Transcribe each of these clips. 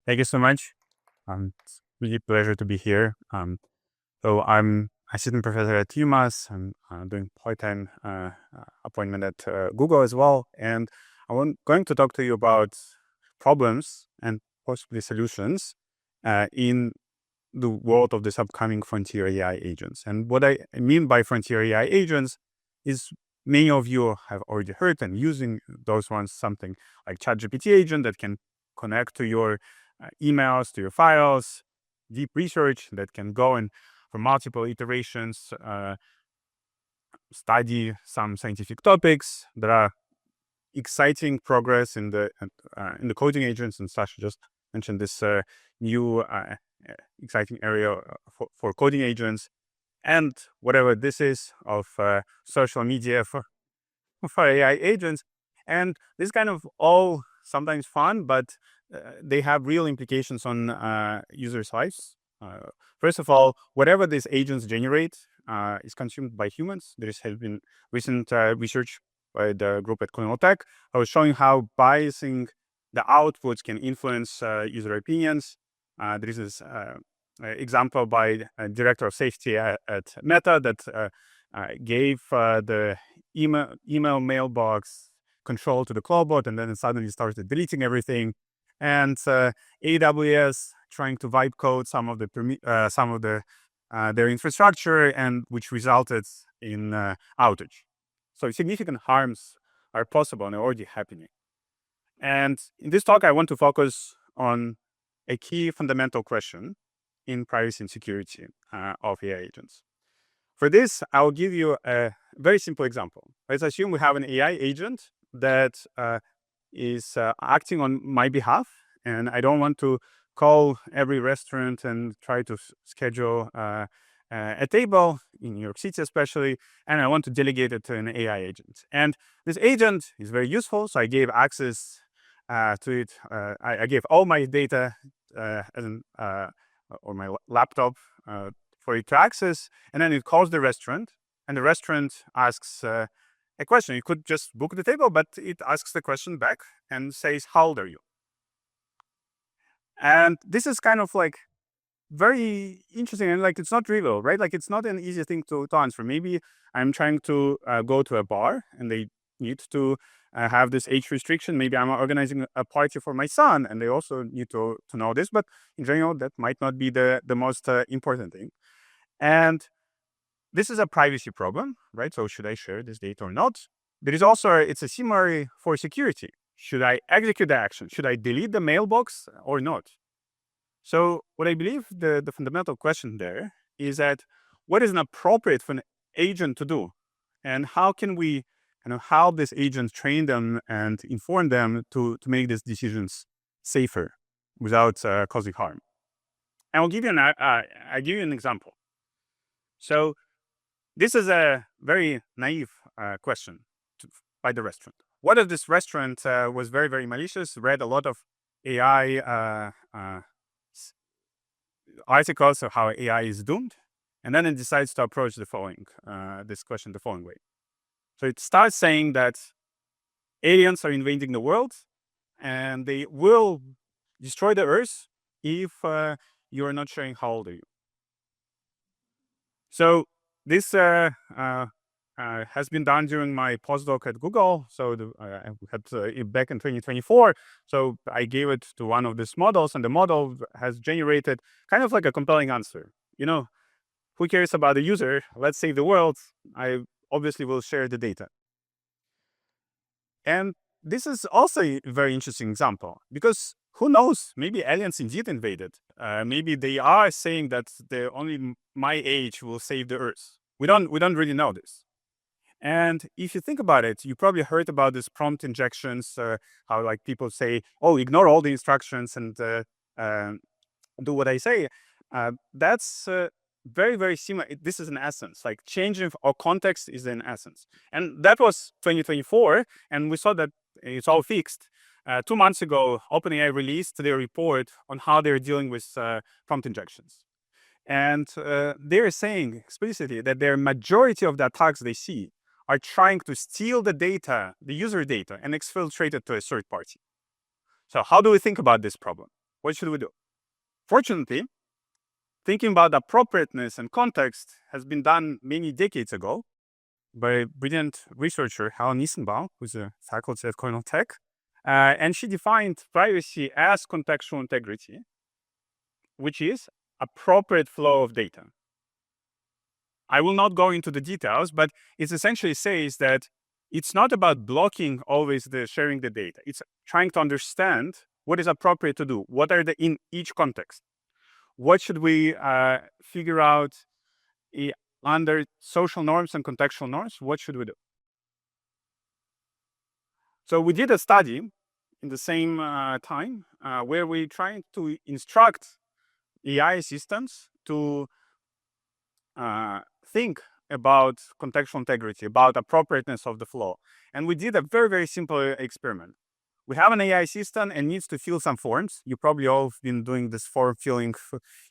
Thank you so much. It's really a pleasure to be here. So I'm assistant professor at UMass. I'm doing part-time appointment at Google as well, and I'm going to talk to you about problems and possibly solutions in the world of this upcoming frontier AI agents. And what I mean by frontier AI agents is many of you have already heard and using those ones, something like ChatGPT agent that can connect to your emails, to your files, deep research that can go and for multiple iterations, study some scientific topics. There are exciting progress in the coding agents, and Sasha just mentioned this new exciting area for coding agents, and whatever this is of social media for AI agents. And this kind of all sometimes fun, but they have real implications on users' lives. First of all, whatever these agents generate is consumed by humans. There has been recent research by the group at Cornell Tech. I was showing how biasing the outputs can influence user opinions. There is this example by a director of safety at Meta that gave the email mailbox control to the Cloudbot, and then it suddenly started deleting everything. And AWS trying to vibe code some of their infrastructure, and which resulted in outage. So significant harms are possible and are already happening. And in this talk, I want to focus on a key fundamental question in privacy and security of AI agents. For this, I'll give you a very simple example. Let's assume we have an AI agent that is acting on my behalf, and I don't want to call every restaurant and try to schedule a table in New York City, especially, and I want to delegate it to an AI agent. And this agent is very useful, so I gave access to it. I gave all my data or my laptop for it to access, and then it calls the restaurant, and the restaurant asks a question. You could just book the table, but it asks the question back and says, "How old are you?" And this is kind of like very interesting, and like it's not trivial, right? Like it's not an easy thing to answer. Maybe I'm trying to go to a bar, and they need to have this age restriction. Maybe I'm organizing a party for my son, and they also need to know this. But in general, that might not be the most important thing. And this is a privacy problem, right? So should I share this data or not? There is also, it's a similar for security. Should I execute the action? Should I delete the mailbox or not? So what I believe the fundamental question there is that what is an appropriate for an agent to do? And how can we help this agent train them and inform them to make these decisions safer without causing harm? And I'll give you an example. So this is a very naive question by the restaurant. What if this restaurant was very, very malicious, read a lot of AI articles of how AI is doomed, and then it decides to approach this question the following way. So it starts saying that aliens are invading the world, and they will destroy the Earth if you are not sharing how old are you. So this has been done during my postdoc at Google. So I had back in 2024. So I gave it to one of these models, and the model has generated kind of like a compelling answer. Who cares about the user? Let's save the world. I obviously will share the data. And this is also a very interesting example, because who knows? Maybe aliens indeed invaded. Maybe they are saying that only my age will save the Earth. We don't really know this. And if you think about it, you probably heard about this prompt injections, how like people say, "Oh, ignore all the instructions and do what I say." That's very, very similar. This is an essence, like changing our context is an essence. And that was 2024, and we saw that it's all fixed. 2 months ago, OpenAI released their report on how they're dealing with prompt injections. And they're saying explicitly that their majority of the attacks they see are trying to steal the data, the user data, and exfiltrate it to a third party. So how do we think about this problem? What should we do? Fortunately, thinking about appropriateness and context has been done many decades ago by a brilliant researcher, Helen Nissenbaum, who's a faculty at Cornell Tech. And she defined privacy as contextual integrity, which is appropriate flow of data. I will not go into the details, but it essentially says that it's not about blocking always the sharing the data. It's trying to understand what is appropriate to do. What are the in each context? What should we figure out under social norms and contextual norms? What should we do? So we did a study in the same time where we trying to instruct AI systems to think about contextual integrity, about appropriateness of the flow. And we did a very, very simple experiment. We have an AI system and needs to fill some forms. You probably all have been doing this form filling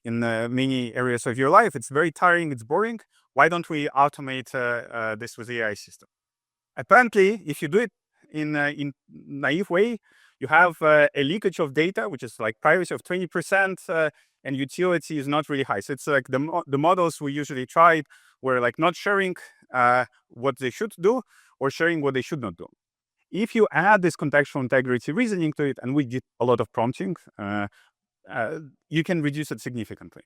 in many areas of your life. It's very tiring, it's boring. Why don't we automate this with the AI system? Apparently, if you do it in naive way, you have a leakage of data, which is like privacy of 20%, and utility is not really high. So it's like the models we usually tried were like not sharing what they should do or sharing what they should not do. If you add this contextual integrity reasoning to it, and we did a lot of prompting, you can reduce it significantly.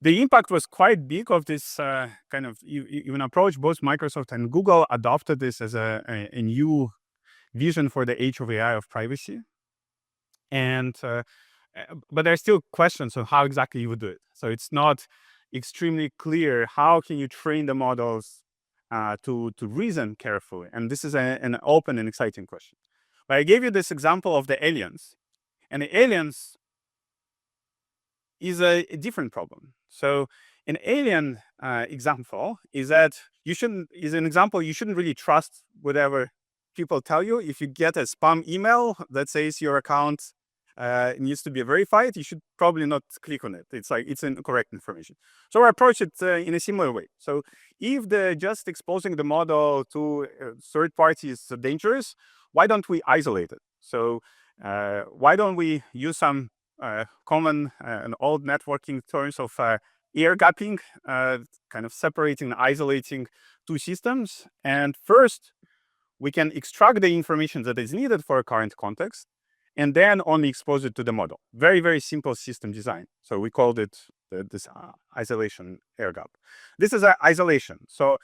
The impact was quite big of this kind of even approach. Both Microsoft and Google adopted this as a new vision for the age of AI of privacy. And but there are still questions on how exactly you would do it. So it's not extremely clear how can you train the models to reason carefully. And this is an open and exciting question. But I gave you this example of the aliens. And the aliens is a different problem. So an alien example is that you shouldn't really trust whatever people tell you. If you get a spam email that says your account needs to be verified, you should probably not click on it. It's like it's incorrect information. So I approach it in a similar way. So if just exposing the model to third parties is dangerous, why don't we isolate it? So why don't we use some common and old networking terms of air gapping, kind of separating and isolating two systems. And first, we can extract the information that is needed for a current context, and then only expose it to the model. Very, very simple system design. So we called it this isolation air gap. This is isolation. So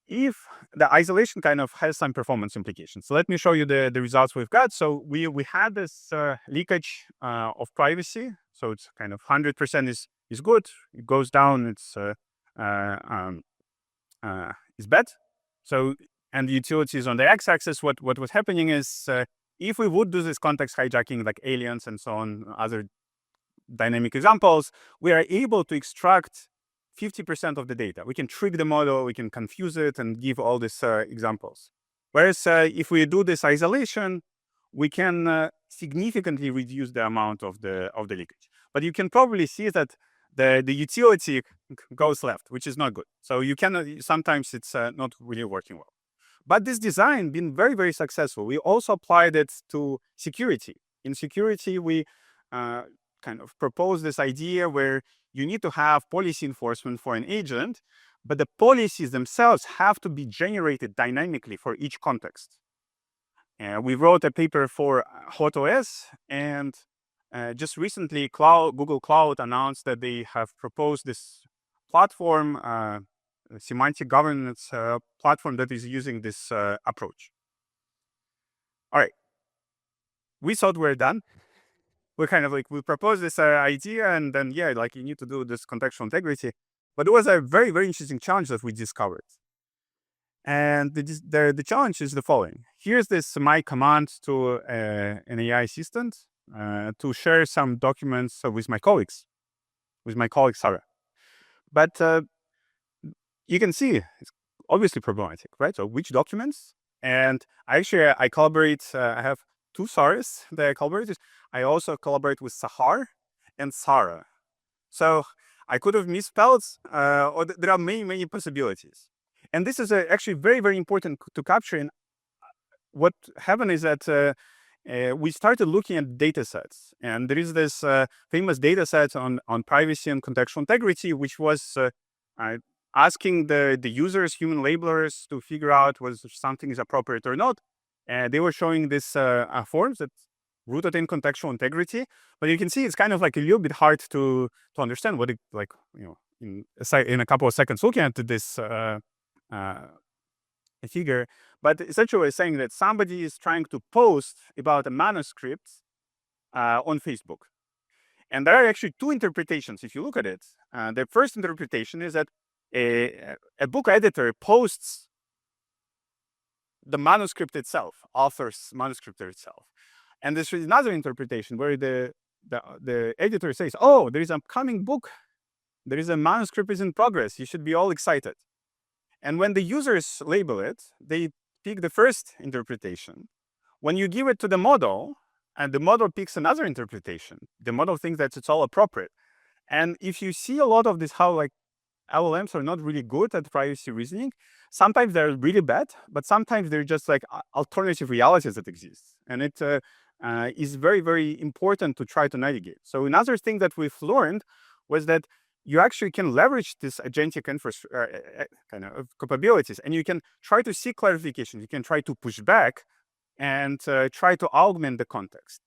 if the isolation kind of has some performance implications. So let me show you the results we've got. So we had this leakage of privacy. So it's kind of 100% is good. It goes down, it's bad. So, and the utility is on the x-axis. What was happening is if we would do this context hijacking like aliens and so on, other dynamic examples, we are able to extract 50% of the data. We can trick the model, we can confuse it and give all these examples. Whereas if we do this isolation, we can significantly reduce the amount of the leakage. But you can probably see that the utility goes left, which is not good. So you cannot, sometimes it's not really working well. But this design been very, very successful. We also applied it to security. In security, we kind of propose this idea where you need to have policy enforcement for an agent, but the policies themselves have to be generated dynamically for each context. We wrote a paper for HotOS, and just recently Google Cloud announced that they have proposed this platform, semantic governance platform that is using this approach. All right, we thought we're done. We're kind of like, we proposed this idea, and then like you need to do this contextual integrity. But it was a very, very interesting challenge that we discovered. And the challenge is the following. Here's my command to an AI assistant to share some documents with my colleague Sarah. But you can see it's obviously problematic, right? So which documents? And I collaborate. I have two Sarahs that I collaborate with. I also collaborate with Sahar and Sarah. So I could have misspelled, or there are many, many possibilities. And this is actually very, very important to capture. And what happened is that we started looking at data sets. And there is this famous data set on privacy and contextual integrity, which was asking the users, human labelers, to figure out whether something is appropriate or not. And they were showing this forms that rooted in contextual integrity, but you can see it's kind of like a little bit hard to understand what it, like, in a couple of seconds looking at this figure. But essentially it's saying that somebody is trying to post about a manuscript on Facebook. And there are actually two interpretations if you look at it. The first interpretation is that a book editor posts the manuscript itself, author's manuscript itself. And this is another interpretation where the editor says, oh, there is an upcoming book, there is a manuscript is in progress, you should be all excited. And when the users label it, they pick the first interpretation. When you give it to the model, and the model picks another interpretation, the model thinks that it's all appropriate. And if you see a lot of this, how like LLMs are not really good at privacy reasoning, sometimes they're really bad, but sometimes they're just like alternative realities that exist. And it is very, very important to try to navigate. So another thing that we've learned was that you actually can leverage this agentic kind of capabilities, and you can try to seek clarification. You can try to push back and try to augment the context.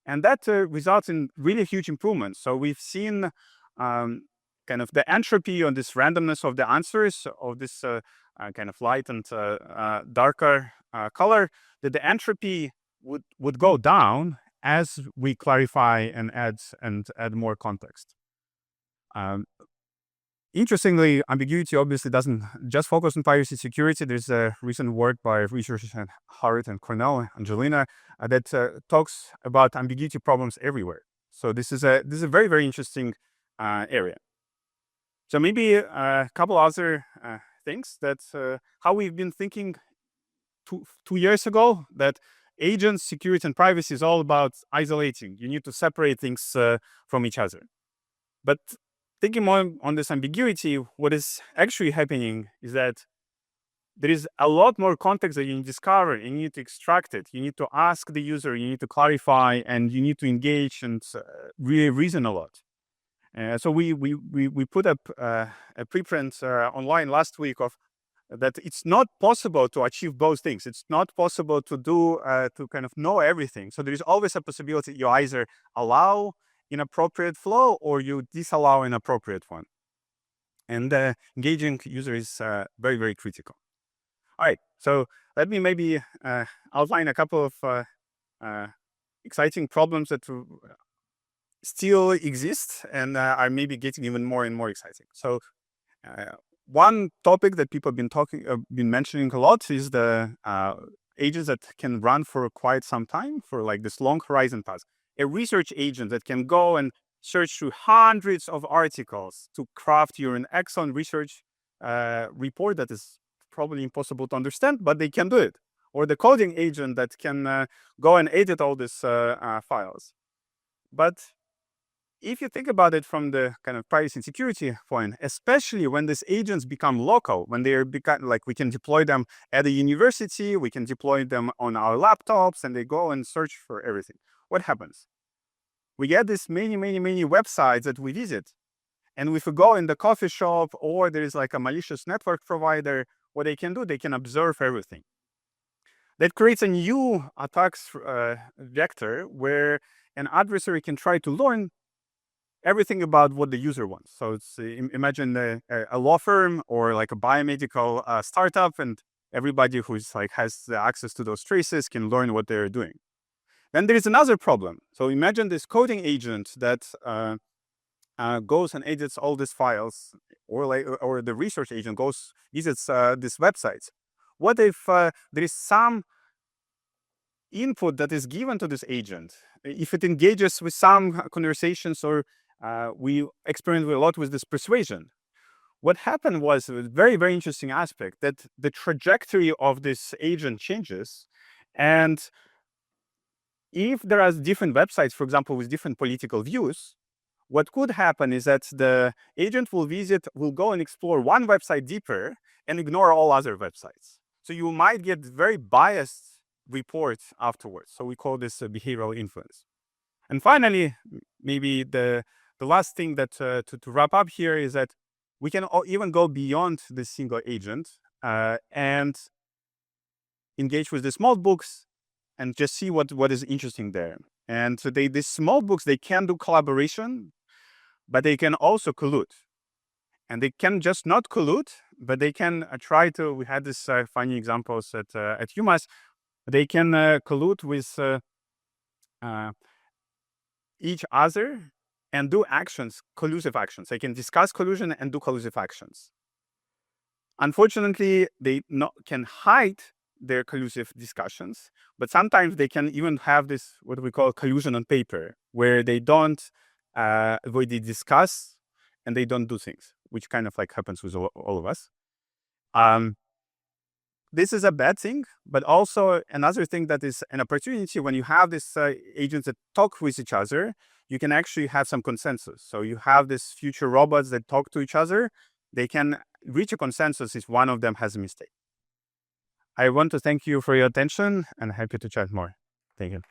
And that results in really huge improvements. So we've seen kind of the entropy on this randomness of the answers of this kind of light and darker color, that the entropy would go down as we clarify and add more context. Interestingly, ambiguity obviously doesn't just focus on privacy security. There's a recent work by researchers at Harvard and Cornell, Angelina, that talks about ambiguity problems everywhere. So this is a very, very interesting area. So maybe a couple other things that how we've been thinking 2 years ago, that agents, security, and privacy is all about isolating. You need to separate things from each other. But thinking more on this ambiguity, what is actually happening is that there is a lot more context that you need to discover. You need to extract it. You need to ask the user. You need to clarify, and you need to engage and really reason a lot. So we put up a preprint online last week of that it's not possible to achieve both things. It's not possible to do to kind of know everything. So there is always a possibility you either allow inappropriate flow or you disallow an appropriate one. And engaging user is very, very critical. All right, so let me maybe outline a couple of exciting problems that still exist and are maybe getting even more and more exciting. So one topic that people have been mentioning a lot is the agents that can run for quite some time, for like this long horizon task. A research agent that can go and search through hundreds of articles to craft your excellent research report that is probably impossible to understand, but they can do it. Or the coding agent that can go and edit all these files. But if you think about it from the kind of privacy and security point, especially when these agents become local, when they become like we can deploy them at a university, we can deploy them on our laptops, and they go and search for everything. What happens? We get these many websites that we visit. And if we go in the coffee shop, or there is like a malicious network provider, what they can do, they can observe everything. That creates a new attacks vector where an adversary can try to learn everything about what the user wants. So it's imagine a law firm or like a biomedical startup, and everybody who's like has the access to those traces can learn what they're doing. Then there is another problem. So imagine this coding agent that goes and edits all these files, or the research agent goes visits these websites. What if there is some input that is given to this agent? If it engages with some conversations, or we experiment a lot with this persuasion. What happened was a very, very interesting aspect, that the trajectory of this agent changes. And if there are different websites, for example, with different political views, what could happen is that the agent will go and explore one website deeper and ignore all other websites. So you might get very biased report afterwards. So we call this behavioral influence. And finally, maybe the last thing that to wrap up here is that we can even go beyond the single agent and engage with the small books and just see what is interesting there. And so these small books, they can do collaboration, but they can also collude. And they can just not collude, but they can try to. We had this funny examples at UMass. They can collude with each other and do actions, collusive actions. They can discuss collusion and do collusive actions. Unfortunately, they can hide their collusive discussions, but sometimes they can even have this, what we call collusion on paper, where they don't, where they discuss and they don't do things, which kind of like happens with all of us. This is a bad thing, but also another thing that is an opportunity when you have these agents that talk with each other, you can actually have some consensus. So you have these future robots that talk to each other. They can reach a consensus if one of them has a mistake. I want to thank you for your attention and happy to chat more. Thank you.